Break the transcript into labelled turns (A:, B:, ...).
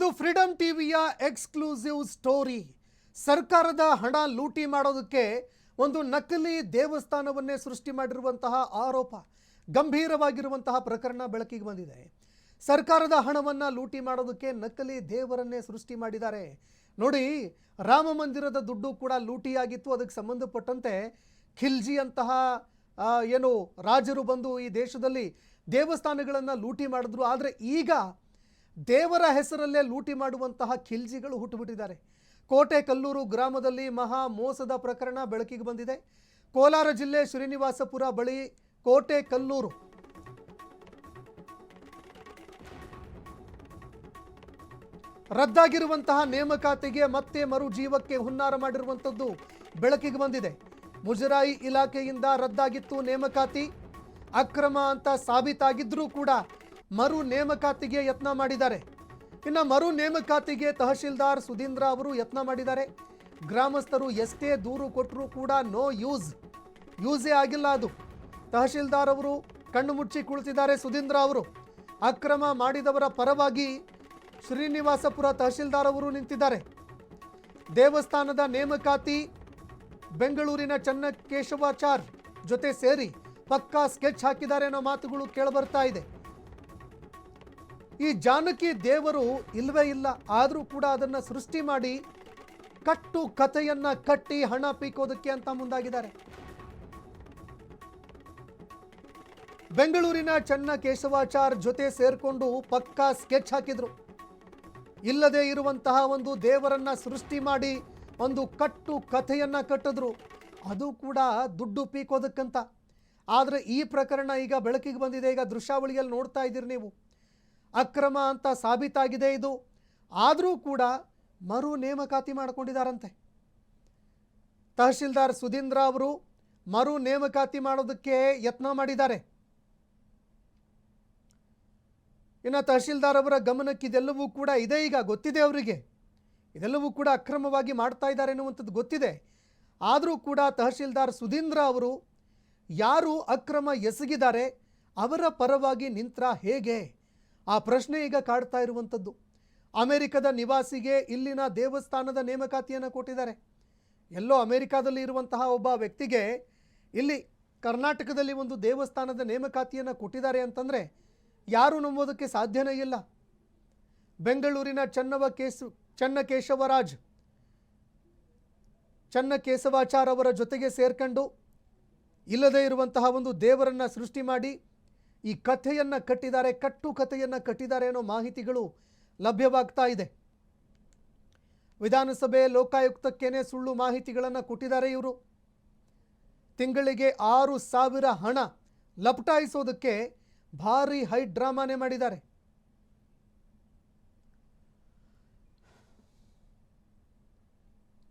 A: ಇದು ಫ್ರೀಡಂ ಟಿವಿಯ exclusive story. ಸರ್ಕಾರದ ಹಣ ಲೂಟಿ ಮಾಡೋದಕ್ಕೆ ಒಂದು ನಕಲಿ ದೇವಸ್ಥಾನವನ್ನೇ ಸೃಷ್ಟಿ ಮಾಡಿರುವಂತಹ ಆರೋಪ, ಗಂಭೀರವಾಗಿರುವಂತಹ ಪ್ರಕರಣ ಬೆಳಕಿಗೆ ಬಂದಿದೆ. ಸರ್ಕಾರದ ಹಣವನ್ನು ಲೂಟಿ ಮಾಡೋದಕ್ಕೆ ನಕಲಿ ದೇವರನ್ನೇ ಸೃಷ್ಟಿ ಮಾಡಿದ್ದಾರೆ. ನೋಡಿ, ರಾಮ ಮಂದಿರದ ದುಡ್ಡು ಕೂಡ ಲೂಟಿಯಾಗಿತ್ತು. ಅದಕ್ಕೆ ಸಂಬಂಧಪಟ್ಟಂತೆ ಖಿಲ್ಜಿ ಅಂತಹ ಏನು ರಾಜರು ಬಂದು ಈ ದೇಶದಲ್ಲಿ ದೇವಸ್ಥಾನಗಳನ್ನು ಲೂಟಿ ಮಾಡಿದ್ರು. ಆದರೆ ಈಗ ದೇವರ ಹೆಸರಲ್ಲೇ ಲೂಟಿ ಮಾಡುವಂತಹ ಖಿಲ್ಜಿಗಳು ಹುಟ್ಟುಬಿಟ್ಟಿದ್ದಾರೆ. ಕೋಟೆ ಕಲ್ಲೂರು ಗ್ರಾಮದಲ್ಲಿ ಮಹಾ ಮೋಸದ ಪ್ರಕರಣ ಬೆಳಕಿಗೆ ಬಂದಿದೆ. ಕೋಲಾರ ಜಿಲ್ಲೆ ಶ್ರೀನಿವಾಸಪುರ ಬಳಿ ಕೋಟೆ ಕಲ್ಲೂರು ರದ್ದಾಗಿರುವಂತಹ ನೇಮಕಾತಿಗೆ ಮತ್ತೆ ಮರುಜೀವಕ್ಕೆ ಹುನ್ನಾರ ಮಾಡಿರುವಂಥದ್ದು ಬೆಳಕಿಗೆ ಬಂದಿದೆ. ಮುಜರಾಯಿ ಇಲಾಖೆಯಿಂದ ರದ್ದಾಗಿತ್ತು ನೇಮಕಾತಿ, ಅಕ್ರಮ ಅಂತ ಸಾಬೀತಾಗಿದ್ರೂ ಕೂಡ ಮರು ನೇಮಕಾತಿಗೆ ಯತ್ನ ಮಾಡಿದ್ದಾರೆ. ಇನ್ನು ಮರು ನೇಮಕಾತಿಗೆ ತಹಶೀಲ್ದಾರ್ ಸುಧೀಂದ್ರ ಅವರು ಯತ್ನ ಮಾಡಿದ್ದಾರೆ. ಗ್ರಾಮಸ್ಥರು ಎಷ್ಟೇ ದೂರು ಕೊಟ್ಟರೂ ಕೂಡ ನೋ ಯೂಸೇ ಆಗಿಲ್ಲ. ಅದು ತಹಶೀಲ್ದಾರ್ ಅವರು ಕಣ್ಣು ಮುಚ್ಚಿ ಕುಳಿತಿದ್ದಾರೆ. ಸುಧೀಂದ್ರ ಅವರು ಅಕ್ರಮ ಮಾಡಿದವರ ಪರವಾಗಿ ಶ್ರೀನಿವಾಸಪುರ ತಹಶೀಲ್ದಾರ್ ಅವರು ನಿಂತಿದ್ದಾರೆ. ದೇವಸ್ಥಾನದ ನೇಮಕಾತಿ ಬೆಂಗಳೂರಿನ ಚನ್ನಕೇಶವಾಚಾರ್ ಜೊತೆ ಸೇರಿ ಪಕ್ಕಾ ಸ್ಕೆಚ್ ಹಾಕಿದ್ದಾರೆ ಅನ್ನೋ ಮಾತುಗಳು ಕೇಳಬರ್ತಾ ಇದೆ. ಈ ಜಾನಕಿ ದೇವರು ಇಲ್ವೇ ಇಲ್ಲ, ಆದರೂ ಕೂಡ ಅದನ್ನು ಸೃಷ್ಟಿ ಮಾಡಿ ಕಟ್ಟು ಕಥೆಯನ್ನ ಕಟ್ಟಿ ಹಣ ಪೀಕೋದಕ್ಕೆ ಅಂತ ಮುಂದಾಗಿದ್ದಾರೆ. ಬೆಂಗಳೂರಿನ ಚನ್ನಕೇಶವಾಚಾರ್ ಜೊತೆ ಸೇರ್ಕೊಂಡು ಪಕ್ಕಾ ಸ್ಕೆಚ್ ಹಾಕಿದ್ರು. ಇಲ್ಲದೆ ಇರುವಂತಹ ಒಂದು ದೇವರನ್ನ ಸೃಷ್ಟಿ ಮಾಡಿ ಒಂದು ಕಟ್ಟು ಕಥೆಯನ್ನ ಕಟ್ಟಿದ್ರು, ಅದು ಕೂಡ ದುಡ್ಡು ಪೀಕೋದಕ್ಕಂತ. ಆದರೆ ಈ ಪ್ರಕರಣ ಈಗ ಬೆಳಕಿಗೆ ಬಂದಿದೆ. ಈಗ ದೃಶ್ಯಾವಳಿಯಲ್ಲಿ ನೋಡ್ತಾ ಇದ್ದೀರಿ ನೀವು, ಅಕ್ರಮ ಅಂತ ಸಾಬೀತಾಗಿದೆ ಇದು. ಆದರೂ ಕೂಡ ಮರು ನೇಮಕಾತಿ ಮಾಡಿಕೊಂಡಿದ್ದಾರಂತೆ. ತಹಶೀಲ್ದಾರ್ ಸುಧೀಂದ್ರ ಅವರು ಮರು ನೇಮಕಾತಿ ಮಾಡೋದಕ್ಕೆ ಯತ್ನ ಮಾಡಿದ್ದಾರೆ. ಇನ್ನು ತಹಶೀಲ್ದಾರ್ ಅವರ ಗಮನಕ್ಕೆ ಇದೆಲ್ಲವೂ ಕೂಡ ಇದೆ. ಈಗ ಗೊತ್ತಿದೆ ಅವರಿಗೆ ಇದೆಲ್ಲವೂ ಕೂಡ ಅಕ್ರಮವಾಗಿ ಮಾಡ್ತಾ ಇದ್ದಾರೆ ಎನ್ನುವಂಥದ್ದು ಗೊತ್ತಿದೆ. ಆದರೂ ಕೂಡ ತಹಶೀಲ್ದಾರ್ ಸುಧೀಂದ್ರ ಅವರು ಯಾರು ಅಕ್ರಮ ಎಸಗಿದ್ದಾರೆ ಅವರ ಪರವಾಗಿ ನಿಂತ್ರ ಹೇಗೆ, ಆ ಪ್ರಶ್ನೆ ಈಗ ಕಾಡ್ತಾ ಇರುವಂಥದ್ದು. ಅಮೆರಿಕದ ನಿವಾಸಿಗೆ ಇಲ್ಲಿನ ದೇವಸ್ಥಾನದ ನೇಮಕಾತಿಯನ್ನು ಕೊಟ್ಟಿದ್ದಾರೆ. ಎಲ್ಲೋ ಅಮೆರಿಕಾದಲ್ಲಿ ಇರುವಂತಹ ಒಬ್ಬ ವ್ಯಕ್ತಿಗೆ ಇಲ್ಲಿ ಕರ್ನಾಟಕದಲ್ಲಿ ಒಂದು ದೇವಸ್ಥಾನದ ನೇಮಕಾತಿಯನ್ನು ಕೊಟ್ಟಿದ್ದಾರೆ ಅಂತಂದರೆ ಯಾರು ನಂಬೋದಕ್ಕೆ ಸಾಧ್ಯನೇ ಇಲ್ಲ. ಬೆಂಗಳೂರಿನ ಚನ್ನಕೇಶವಾಚಾರ್ ಅವರ ಜೊತೆಗೆ ಸೇರ್ಕೊಂಡು ಇಲ್ಲದೇ ಇರುವಂತಹ ಒಂದು ದೇವರನ್ನ ಸೃಷ್ಟಿ ಮಾಡಿ ಈ ಕಥೆಯನ್ನು ಕಟ್ಟಿದ್ದಾರೆ, ಕಟ್ಟು ಕಥೆಯನ್ನು ಕಟ್ಟಿದ್ದಾರೆ ಅನ್ನೋ ಮಾಹಿತಿಗಳು ಲಭ್ಯವಾಗ್ತಾ ಇದೆ. ವಿಧಾನಸಭೆ ಲೋಕಾಯುಕ್ತಕ್ಕೇನೆ ಸುಳ್ಳು ಮಾಹಿತಿಗಳನ್ನು ಕೊಟ್ಟಿದ್ದಾರೆ ಇವರು. ತಿಂಗಳಿಗೆ 6,000 ಹಣ ಲಪಟಾಯಿಸೋದಕ್ಕೆ ಭಾರಿ ಹೈ ಡ್ರಾಮಾನೇ ಮಾಡಿದ್ದಾರೆ.